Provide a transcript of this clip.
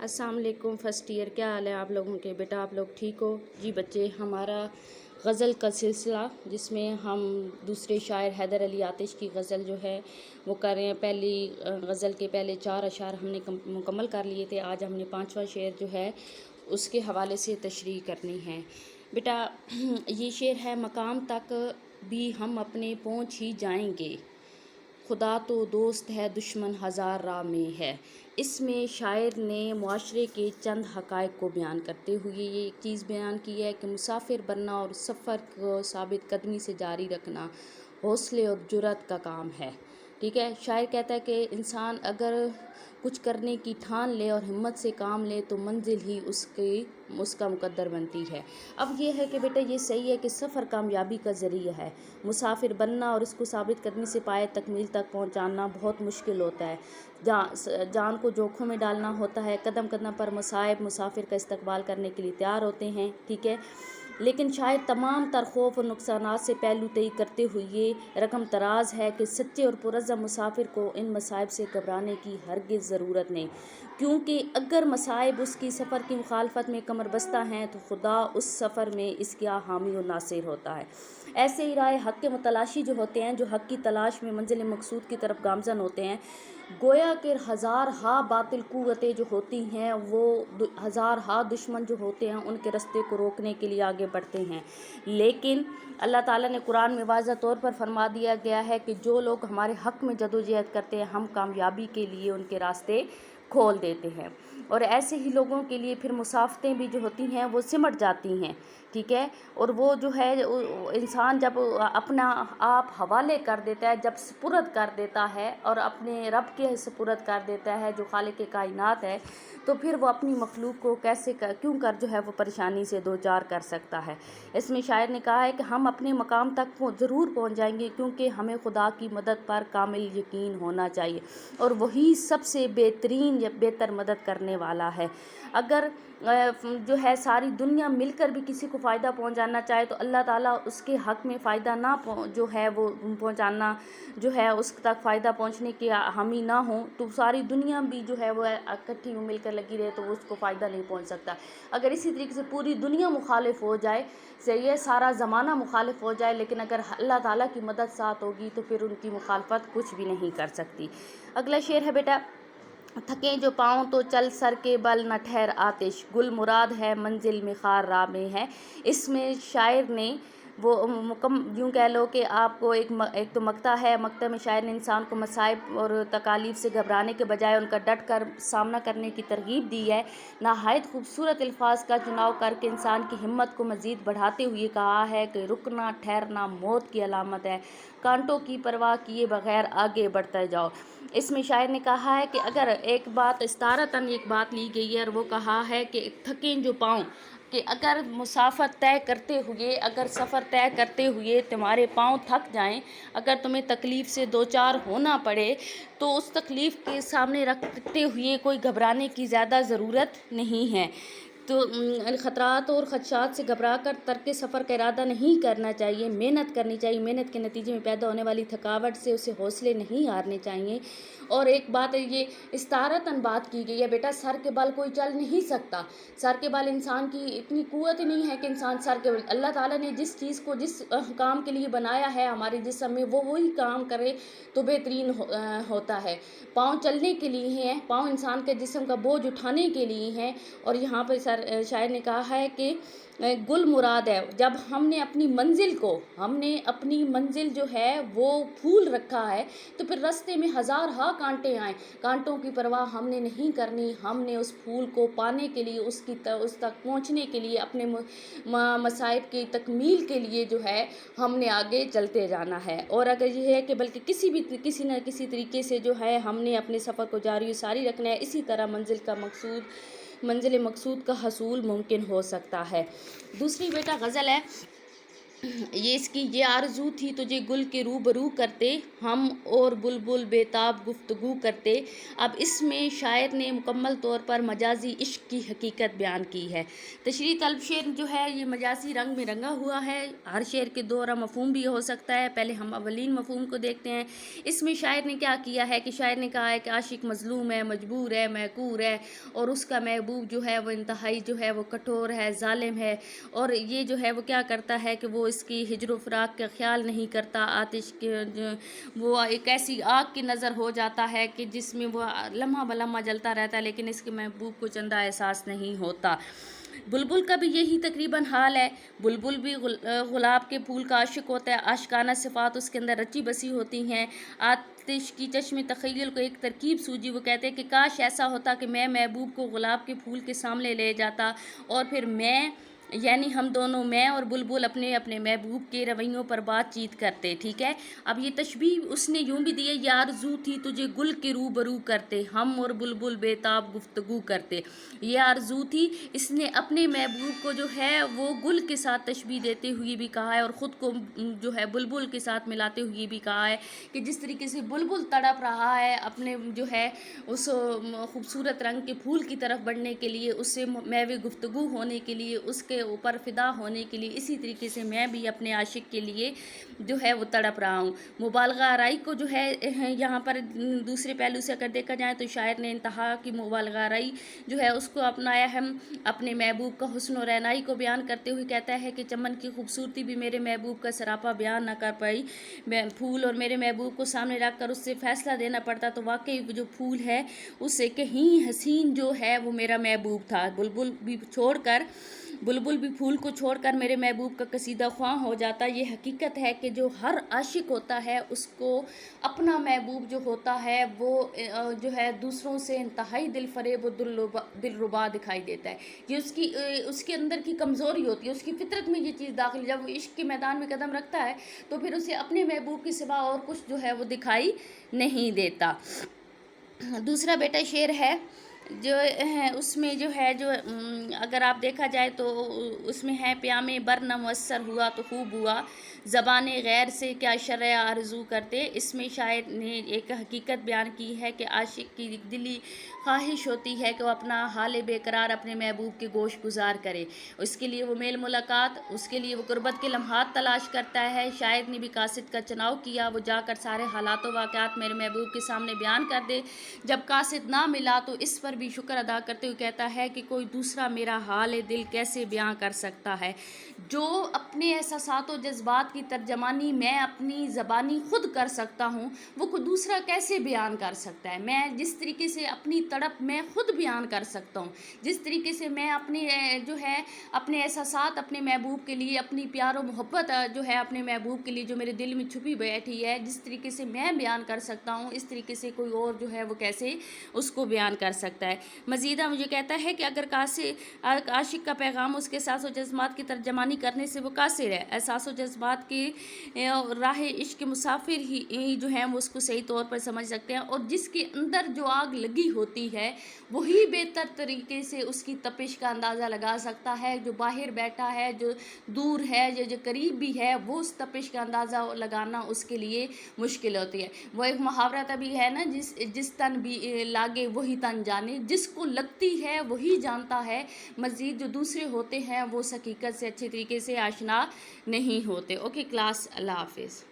السلام علیکم first year, کیا حال ہے آپ لوگوں کے؟ بیٹا آپ لوگ ٹھیک ہو؟ جی بچے، ہمارا غزل کا سلسلہ جس میں ہم دوسرے شاعر حیدر علی آتش کی غزل جو ہے وہ کر رہے ہیں۔ پہلی غزل کے پہلے 4 اشعار ہم نے مکمل کر لیے تھے۔ آج ہم نے 5واں شعر جو ہے اس کے حوالے سے تشریح کرنی ہے۔ بیٹا یہ شعر ہے: مقام تک بھی ہم اپنے پہنچ ہی جائیں گے، خدا تو دوست ہے دشمن ہزار راہ میں ہے۔ اس میں شاعر نے معاشرے کے چند حقائق کو بیان کرتے ہوئے یہ ایک چیز بیان کی ہے کہ مسافر بننا اور سفر کو ثابت قدمی سے جاری رکھنا حوصلے اور جرأت کا کام ہے۔ ٹھیک ہے، شاعر کہتا ہے کہ انسان اگر کچھ کرنے کی ٹھان لے اور ہمت سے کام لے تو منزل ہی اس کا مقدر بنتی ہے۔ اب یہ ہے کہ بیٹا یہ صحیح ہے کہ سفر کامیابی کا ذریعہ ہے۔ مسافر بننا اور اس کو ثابت قدمی سے پائے تکمیل تک پہنچانا بہت مشکل ہوتا ہے۔ جان کو جوکھوں میں ڈالنا ہوتا ہے، قدم قدم پر مصائب مسافر کا استقبال کرنے کے لیے تیار ہوتے ہیں۔ ٹھیک ہے، لیکن شاید تمام تر خوف اور نقصانات سے پہلو طئی کرتے ہوئے یہ رقم تراز ہے کہ سچے اور پرعزم مسافر کو ان مصائب سے گھبرانے کی ہرگز ضرورت نہیں، کیونکہ اگر مصائب اس کی سفر کی مخالفت میں کمر بستہ ہیں تو خدا اس سفر میں اس کا حامی و ناصر ہوتا ہے۔ ایسے ہی راہ حق کے متلاشی جو ہوتے ہیں، جو حق کی تلاش میں منزل مقصود کی طرف گامزن ہوتے ہیں، گویا کہ ہزار ہا باطل قوتیں جو ہوتی ہیں، وہ ہزار ہا دشمن جو ہوتے ہیں ان کے رستے کو روکنے کے لیے آگے بڑھتے ہیں، لیکن اللہ تعالیٰ نے قرآن میں واضح طور پر فرما دیا گیا ہے کہ جو لوگ ہمارے حق میں جدوجہد کرتے ہیں ہم کامیابی کے لیے ان کے راستے کھول دیتے ہیں، اور ایسے ہی لوگوں کے لیے پھر مسافتیں بھی جو ہوتی ہیں وہ سمٹ جاتی ہیں۔ ٹھیک ہے، اور وہ جو ہے انسان جب اپنا آپ حوالے کر دیتا ہے، جب سپرد کر دیتا ہے اور اپنے رب کے سپرد کر دیتا ہے جو خالق کائنات ہے، تو پھر وہ اپنی مخلوق کو کیوں کر جو ہے وہ پریشانی سے دوچار کر سکتا ہے۔ اس میں شاعر نے کہا ہے کہ ہم اپنے مقام تک ضرور پہنچ جائیں گے، کیونکہ ہمیں خدا کی مدد پر کامل یقین ہونا چاہیے، اور وہی سب سے بہترین یا بہتر مدد کرنے والا ہے۔ اگر جو ہے ساری دنیا مل کر بھی کسی کو فائدہ پہنچانا چاہے تو اللہ تعالیٰ اس کے حق میں فائدہ نہ جو ہے وہ پہنچانا جو ہے اس تک فائدہ پہنچنے کے حامی نہ ہوں، تو ساری دنیا بھی جو ہے وہ اکٹھی مل کر لگی رہے تو وہ اس کو فائدہ نہیں پہنچ سکتا۔ اگر اسی طریقے سے پوری دنیا مخالف ہو جائے، یہ سارا زمانہ مخالف ہو جائے، لیکن اگر اللہ تعالیٰ کی مدد ساتھ ہوگی تو پھر ان کی مخالفت کچھ بھی نہیں کر سکتی۔ اگلا شعر ہے بیٹا: تھکیں جو پاؤں تو چل سر کے بل نہ ٹھہر آتش، گل مراد ہے منزل میں خار راہ میں ہے۔ اس میں شاعر نے وہ یوں کہہ لو کہ آپ کو ایک تو مقطع ہے، مقطع میں شاعر نے انسان کو مصائب اور تکالیف سے گھبرانے کے بجائے ان کا ڈٹ کر سامنا کرنے کی ترغیب دی ہے۔ نہایت خوبصورت الفاظ کا چناؤ کر کے انسان کی ہمت کو مزید بڑھاتے ہوئے کہا ہے کہ رکنا ٹھہرنا موت کی علامت ہے، کانٹوں کی پرواہ کیے بغیر آگے بڑھتے جاؤ۔ اس میں شاعر نے کہا ہے کہ اگر ایک بات استعارتاً ایک بات لی گئی ہے اور وہ کہا ہے کہ تھکیں جو پاؤں، کہ اگر سفر طے کرتے ہوئے تمہارے پاؤں تھک جائیں، اگر تمہیں تکلیف سے دوچار ہونا پڑے تو اس تکلیف کے سامنے رکھتے ہوئے کوئی گھبرانے کی زیادہ ضرورت نہیں ہے۔ تو خطرات اور خدشات سے گھبرا کر ترک سفر کا ارادہ نہیں کرنا چاہیے، محنت کرنی چاہیے، محنت کے نتیجے میں پیدا ہونے والی تھکاوٹ سے اسے حوصلے نہیں ہارنے چاہیے۔ اور ایک بات یہ استعارتاً بات کی گئی ہے بیٹا، سر کے بل کوئی چل نہیں سکتا، سر کے بل انسان کی اتنی قوت نہیں ہے کہ انسان سر کے بل، اللہ تعالیٰ نے جس چیز کو جس کام کے لیے بنایا ہے ہمارے جسم میں وہ وہی کام کرے تو بہترین ہوتا ہے۔ پاؤں چلنے کے لیے ہیں، پاؤں انسان کے جسم کا بوجھ اٹھانے کے لیے ہیں، اور یہاں پہ شاعر نے کہا ہے کہ گل مراد ہے، جب ہم نے اپنی منزل جو ہے وہ پھول رکھا ہے تو پھر راستے میں ہزار ہا کانٹے آئیں، کانٹوں کی پرواہ ہم نے نہیں کرنی، ہم نے اس پھول کو پانے کے لیے اس تک پہنچنے کے لیے اپنے مصائب کی تکمیل کے لیے جو ہے ہم نے آگے چلتے جانا ہے۔ اور اگر یہ ہے کہ بلکہ کسی نہ کسی طریقے سے جو ہے ہم نے اپنے سفر کو جاری و ساری رکھنا ہے، اسی طرح منزل مقصود کا حصول ممکن ہو سکتا ہے۔ دوسری بیٹا غزل ہے: یہ اس کی یہ آرزو تھی تجھے گل کے روبرو کرتے، ہم اور بلبل بےتاب گفتگو کرتے۔ اب اس میں شاعر نے مکمل طور پر مجازی عشق کی حقیقت بیان کی ہے۔ تشریح طلب شعر جو ہے یہ مجازی رنگ میں رنگا ہوا ہے، ہر شعر کے دو مفہوم بھی ہو سکتا ہے۔ پہلے ہم اولین مفہوم کو دیکھتے ہیں۔ اس میں شاعر نے کیا کیا ہے کہ شاعر نے کہا ہے کہ عاشق مظلوم ہے، مجبور ہے، محقور ہے، اور اس کا محبوب جو ہے وہ انتہائی جو ہے وہ کٹھور ہے، ظالم ہے، اور یہ جو ہے وہ کیا کرتا ہے کہ وہ اس کی ہجر و فراق کا خیال نہیں کرتا۔ آتش کے وہ ایک ایسی آگ کی نظر ہو جاتا ہے کہ جس میں وہ لمحہ بلمحہ جلتا رہتا ہے، لیکن اس کے محبوب کو چندہ احساس نہیں ہوتا۔ بلبل کا بھی یہی تقریباً حال ہے۔ بلبل بھی گلاب کے پھول کا عاشق ہوتا ہے، عاشقانہ صفات اس کے اندر رچی بسی ہوتی ہیں۔ آتش کی چشم تخیل کو ایک ترکیب سوجی، وہ کہتے ہیں کہ کاش ایسا ہوتا کہ میں محبوب کو گلاب کے پھول کے سامنے لے جاتا، اور پھر میں یعنی ہم دونوں، میں اور بلبل، اپنے اپنے محبوب کے رویوں پر بات چیت کرتے۔ ٹھیک ہے، اب یہ تشبیہ اس نے یوں بھی دی ہے، یہ آرزو تھی تجھے گل کے روبرو کرتے، ہم اور بلبل بےتاب گفتگو کرتے۔ یہ آرزو تھی، اس نے اپنے محبوب کو جو ہے وہ گل کے ساتھ تشبیہ دیتے ہوئے بھی کہا ہے، اور خود کو جو ہے بلبل کے ساتھ ملاتے ہوئے بھی کہا ہے کہ جس طریقے سے بلبل تڑپ رہا ہے اپنے جو ہے اس خوبصورت رنگ کے پھول کی طرف بڑھنے کے لیے، اس سے محو گفتگو ہونے کے لیے، اس کے اوپر فدا ہونے کے لیے، اسی طریقے سے میں بھی اپنے عاشق کے لیے جو ہے وہ تڑپ رہا ہوں۔ مبالغہ آرائی کو جو ہے یہاں پر دوسرے پہلو سے اگر دیکھا جائے تو شاعر نے انتہا کی مبالغہ آرائی جو ہے اس کو اپنایا ہے، اپنے محبوب کا حسن و رعنائی کو بیان کرتے ہوئے کہتا ہے کہ چمن کی خوبصورتی بھی میرے محبوب کا سراپا بیان نہ کر پائی، پھول اور میرے محبوب کو سامنے رکھ کر اس سے فیصلہ دینا پڑتا تو واقعی جو پھول ہے اس سے کہیں حسین جو ہے وہ میرا محبوب تھا۔ بلبل بھی پھول کو چھوڑ کر میرے محبوب کا قصیدہ خواں ہو جاتا۔ یہ حقیقت ہے کہ جو ہر عاشق ہوتا ہے اس کو اپنا محبوب جو ہوتا ہے وہ جو ہے دوسروں سے انتہائی دل فریب و دلربا دکھائی دیتا ہے۔ یہ اس کے اندر کی کمزوری ہوتی ہے، اس کی فطرت میں یہ چیز داخل، جب وہ عشق کے میدان میں قدم رکھتا ہے تو پھر اسے اپنے محبوب کے سوا اور کچھ جو ہے وہ دکھائی نہیں دیتا۔ دوسرا بیٹا شعر ہے جو ہے اس میں جو ہے جو اگر آپ دیکھا جائے تو اس میں ہے پیام بر نہ میسر ہوا تو خوب ہوا، زبان غیر سے کیا شرع آرزو کرتے۔ اس میں شاعر نے ایک حقیقت بیان کی ہے کہ عاشق کی دلی خواہش ہوتی ہے کہ وہ اپنا حال بے قرار اپنے محبوب کے گوش گزار کرے، اس کے لیے وہ میل ملاقات، اس کے لیے وہ قربت کے لمحات تلاش کرتا ہے۔ شاعر نے بھی قاصد کا چناؤ کیا، وہ جا کر سارے حالات و واقعات میرے محبوب کے سامنے بیان کر دے۔ جب قاصد نہ ملا تو اس پر بھی شکر ادا کرتے ہوئے کہتا ہے کہ کوئی دوسرا میرا حال دل کیسے بیان کر سکتا ہے۔ جو اپنے احساسات و جذبات کی ترجمانی میں اپنی زبانی خود کر سکتا ہوں، وہ کوئی دوسرا کیسے بیان کر سکتا ہے۔ میں جس طریقے سے اپنی تڑپ میں خود بیان کر سکتا ہوں، جس طریقے سے میں اپنی جو ہے اپنے احساسات اپنے محبوب کے لیے، اپنی پیار و محبت جو ہے اپنے محبوب کے لیے جو میرے دل میں چھپی بیٹھی ہے، جس طریقے سے میں بیان کر سکتا ہوں، اس طریقے سے کوئی اور جو ہے وہ کیسے اس کو بیان کر سکتا ہے۔ مزیدہ مجھے کہتا ہے کہ اگر عاشق کا پیغام اس کے احساس و جذبات کی ترجمانی کرنے سے وہ قاصر ہے، احساس و جذبات کی راہ عشق کے مسافر ہی جو ہیں وہ اس کو صحیح طور پر سمجھ سکتے ہیں، اور جس کے اندر جو آگ لگی ہوتی ہے وہی بہتر طریقے سے اس کی تپش کا اندازہ لگا سکتا ہے۔ جو باہر بیٹھا ہے، جو دور ہے، جو قریب بھی ہے، وہ اس تپش کا اندازہ لگانا اس کے لیے مشکل ہوتی ہے۔ وہ ایک محاورہ تبھی ہے نا، جس تن بھی لاگے وہی تن جانے، جس کو لگتی ہے وہی جانتا ہے، مزید جو دوسرے ہوتے ہیں وہ اس حقیقت سے اچھے طریقے سے آشنا نہیں ہوتے۔ اوکے کلاس، اللہ حافظ۔